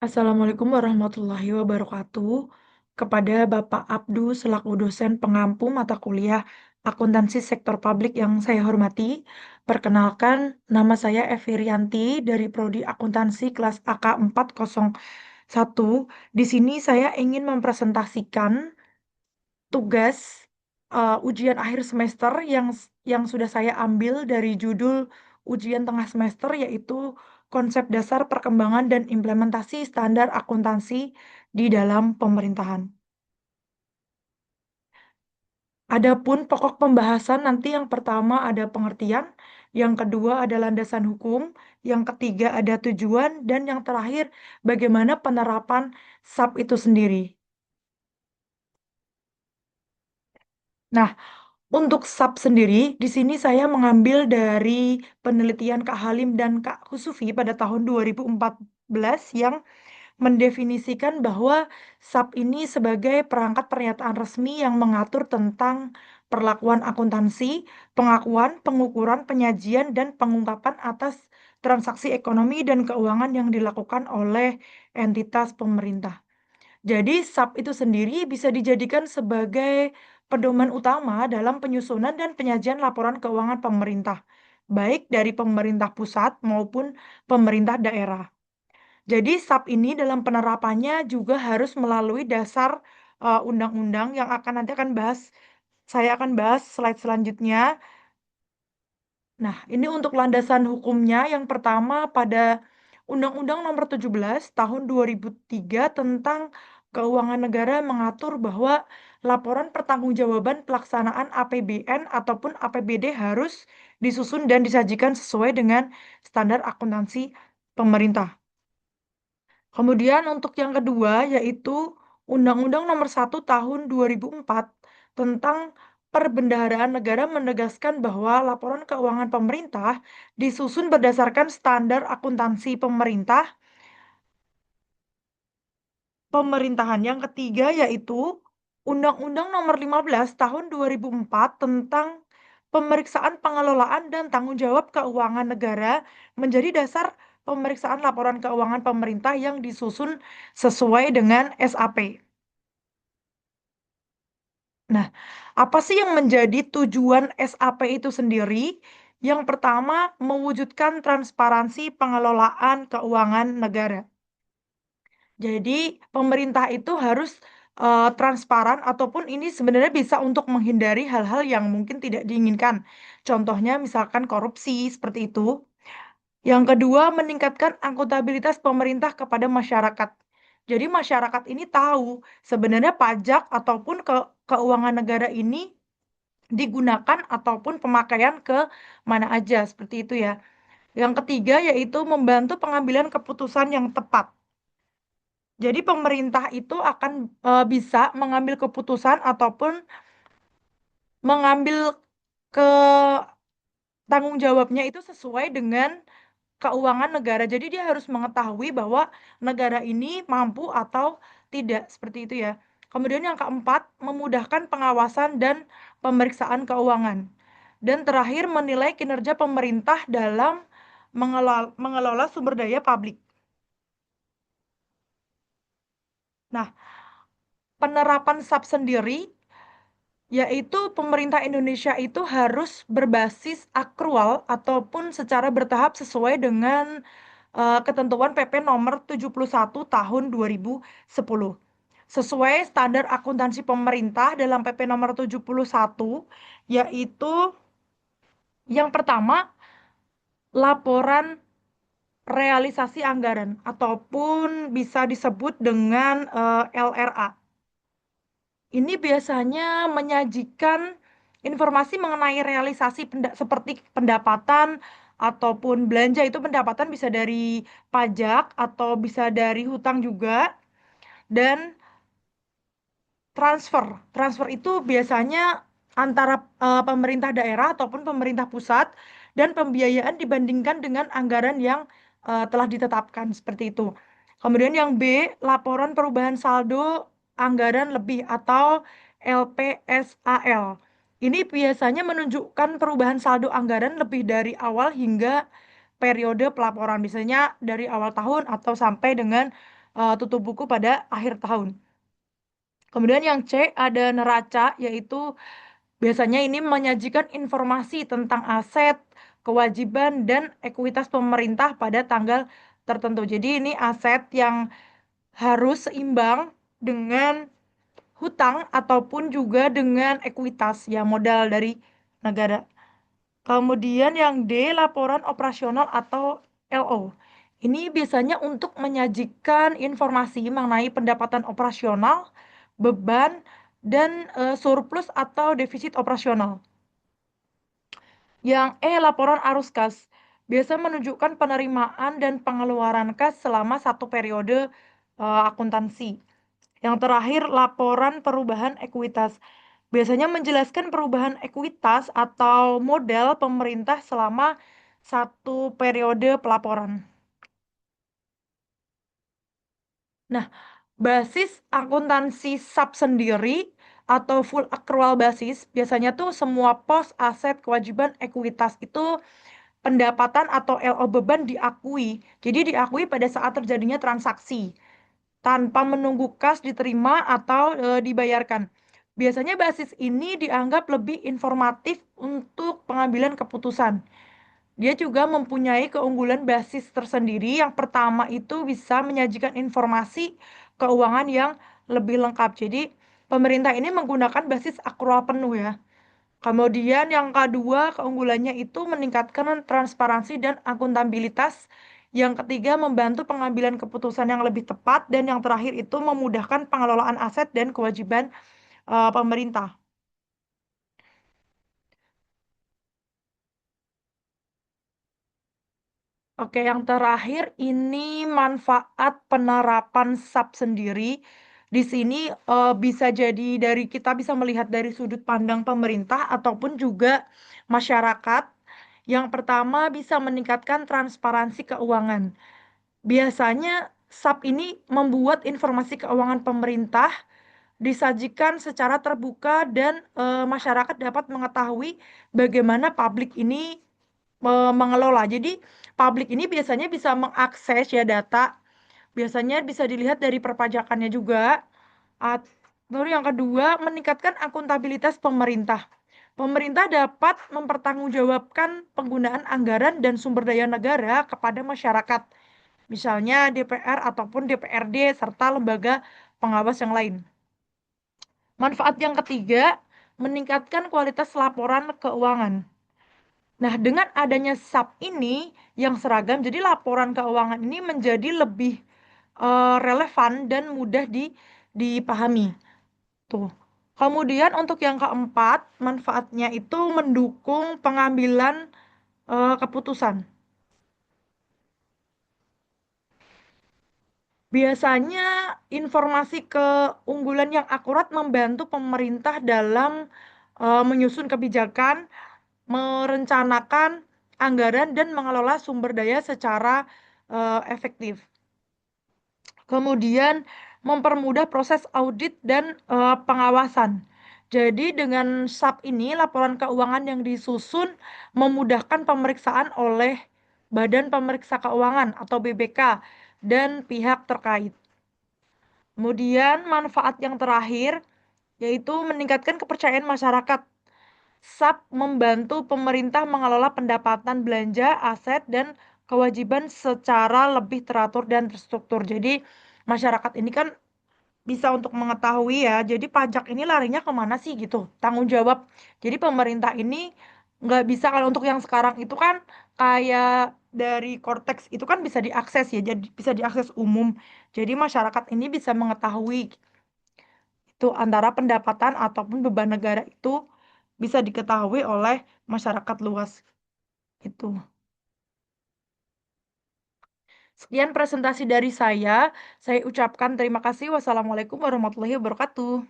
Assalamualaikum warahmatullahi wabarakatuh. Kepada Bapak Abdu selaku dosen pengampu mata kuliah akuntansi sektor publik yang saya hormati, perkenalkan nama saya Evi Rianti dari Prodi Akuntansi kelas AK 401. Di sini saya ingin mempresentasikan tugas ujian akhir semester yang sudah saya ambil dari judul ujian tengah semester, yaitu konsep dasar perkembangan dan implementasi standar akuntansi di dalam pemerintahan. Adapun pokok pembahasan nanti yang pertama ada pengertian, yang kedua ada landasan hukum, yang ketiga ada tujuan, dan yang terakhir bagaimana penerapan SAP itu sendiri. Nah, untuk SAP sendiri, di sini saya mengambil dari penelitian Kak Halim dan Kak Husufi pada tahun 2014 yang mendefinisikan bahwa SAP ini sebagai perangkat pernyataan resmi yang mengatur tentang perlakuan akuntansi, pengakuan, pengukuran, penyajian, dan pengungkapan atas transaksi ekonomi dan keuangan yang dilakukan oleh entitas pemerintah. Jadi, SAP itu sendiri bisa dijadikan sebagai pedoman utama dalam penyusunan dan penyajian laporan keuangan pemerintah, baik dari pemerintah pusat maupun pemerintah daerah. Jadi, SAP ini dalam penerapannya juga harus melalui dasar undang-undang yang saya akan bahas slide selanjutnya. Nah, ini untuk landasan hukumnya yang pertama pada Undang-Undang Nomor 17 Tahun 2003 tentang Keuangan Negara mengatur bahwa laporan pertanggungjawaban pelaksanaan APBN ataupun APBD harus disusun dan disajikan sesuai dengan standar akuntansi pemerintah. Kemudian untuk yang kedua yaitu Undang-Undang Nomor 1 Tahun 2004 tentang Perbendaharaan Negara menegaskan bahwa laporan keuangan pemerintah disusun berdasarkan standar akuntansi pemerintahan. Yang ketiga yaitu Undang-Undang Nomor 15 Tahun 2004 tentang Pemeriksaan Pengelolaan dan Tanggung Jawab Keuangan Negara menjadi dasar pemeriksaan laporan keuangan pemerintah yang disusun sesuai dengan SAP. Nah, apa sih yang menjadi tujuan SAP itu sendiri? Yang pertama, mewujudkan transparansi pengelolaan keuangan negara. Jadi, pemerintah itu harus transparan ataupun ini sebenarnya bisa untuk menghindari hal-hal yang mungkin tidak diinginkan. Contohnya misalkan korupsi seperti itu. Yang kedua, meningkatkan akuntabilitas pemerintah kepada masyarakat. Jadi masyarakat ini tahu sebenarnya pajak ataupun keuangan negara ini digunakan ataupun pemakaian ke mana aja seperti itu ya. Yang ketiga yaitu membantu pengambilan keputusan yang tepat. Jadi pemerintah itu akan bisa mengambil keputusan ataupun mengambil ke tanggung jawabnya itu sesuai dengan keuangan negara. Jadi dia harus mengetahui bahwa negara ini mampu atau tidak, seperti itu ya. Kemudian yang keempat, memudahkan pengawasan dan pemeriksaan keuangan. Dan terakhir, menilai kinerja pemerintah dalam mengelola sumber daya publik. Nah, penerapan SAP sendiri yaitu pemerintah Indonesia itu harus berbasis akrual ataupun secara bertahap sesuai dengan ketentuan PP nomor 71 tahun 2010. Sesuai standar akuntansi pemerintah dalam PP nomor 71, yaitu yang pertama, laporan realisasi anggaran ataupun bisa disebut dengan LRA. Ini biasanya menyajikan informasi mengenai realisasi seperti pendapatan ataupun belanja. Itu pendapatan bisa dari pajak atau bisa dari hutang juga. Dan transfer. Transfer itu biasanya antara pemerintah daerah ataupun pemerintah pusat dan pembiayaan dibandingkan dengan anggaran yang telah ditetapkan seperti itu. Kemudian yang B, laporan perubahan saldo anggaran lebih atau LPSAL. Ini biasanya menunjukkan perubahan saldo anggaran lebih dari awal hingga periode pelaporan, biasanya dari awal tahun atau sampai dengan tutup buku pada akhir tahun. Kemudian yang C ada neraca, yaitu biasanya ini menyajikan informasi tentang aset, kewajiban, dan ekuitas pemerintah pada tanggal tertentu. Jadi ini aset yang harus seimbang dengan hutang ataupun juga dengan ekuitas ya modal dari negara. Kemudian yang D, laporan operasional atau LO. Ini biasanya untuk menyajikan informasi mengenai pendapatan operasional, beban, dan surplus atau defisit operasional. Yang E, laporan arus kas. Biasa menunjukkan penerimaan dan pengeluaran kas selama satu periode akuntansi. Yang terakhir, laporan perubahan ekuitas. Biasanya menjelaskan perubahan ekuitas atau modal pemerintah selama satu periode pelaporan. Nah, basis akuntansi sub sendiri atau full accrual basis, biasanya tuh semua pos aset kewajiban ekuitas itu pendapatan atau LO beban diakui. Jadi diakui pada saat terjadinya transaksi tanpa menunggu kas diterima atau dibayarkan. Biasanya basis ini dianggap lebih informatif untuk pengambilan keputusan. Dia juga mempunyai keunggulan basis tersendiri. Yang pertama itu bisa menyajikan informasi keuangan yang lebih lengkap. Jadi pemerintah ini menggunakan basis akrual penuh ya. Kemudian yang kedua, keunggulannya itu meningkatkan transparansi dan akuntabilitas. Yang ketiga, membantu pengambilan keputusan yang lebih tepat. Dan yang terakhir itu memudahkan pengelolaan aset dan kewajiban pemerintah. Oke, yang terakhir ini manfaat penerapan SAP sendiri. Di sini bisa jadi kita bisa melihat dari sudut pandang pemerintah ataupun juga masyarakat. Yang pertama bisa meningkatkan transparansi keuangan. Biasanya SAP ini membuat informasi keuangan pemerintah disajikan secara terbuka dan masyarakat dapat mengetahui bagaimana publik ini mengelola. Jadi publik ini biasanya bisa mengakses ya data, biasanya bisa dilihat dari perpajakannya juga. Lalu yang kedua, meningkatkan akuntabilitas pemerintah. Pemerintah dapat mempertanggungjawabkan penggunaan anggaran dan sumber daya negara kepada masyarakat, misalnya DPR ataupun DPRD serta lembaga pengawas yang lain. Manfaat yang ketiga, meningkatkan kualitas laporan keuangan. Nah, dengan adanya SAP ini yang seragam, jadi laporan keuangan ini menjadi lebih relevan dan mudah dipahami. Tuh. Kemudian untuk yang keempat, manfaatnya itu mendukung pengambilan keputusan. Biasanya informasi keunggulan yang akurat membantu pemerintah dalam menyusun kebijakan, merencanakan anggaran, dan mengelola sumber daya secara efektif. Kemudian mempermudah proses audit dan pengawasan. Jadi dengan SAP ini, laporan keuangan yang disusun memudahkan pemeriksaan oleh Badan Pemeriksa Keuangan atau BPK dan pihak terkait. Kemudian manfaat yang terakhir yaitu meningkatkan kepercayaan masyarakat. SAP membantu pemerintah mengelola pendapatan belanja, aset, dan kewajiban secara lebih teratur dan terstruktur. Jadi masyarakat ini kan bisa untuk mengetahui ya, jadi pajak ini larinya kemana sih gitu, tanggung jawab. Jadi pemerintah ini nggak bisa, kalau untuk yang sekarang itu kan kayak dari Cortex itu kan bisa diakses ya, jadi bisa diakses umum. Jadi masyarakat ini bisa mengetahui itu antara pendapatan ataupun beban negara itu bisa diketahui oleh masyarakat luas itu. Sekian presentasi dari saya. Saya ucapkan terima kasih. Wassalamualaikum warahmatullahi wabarakatuh.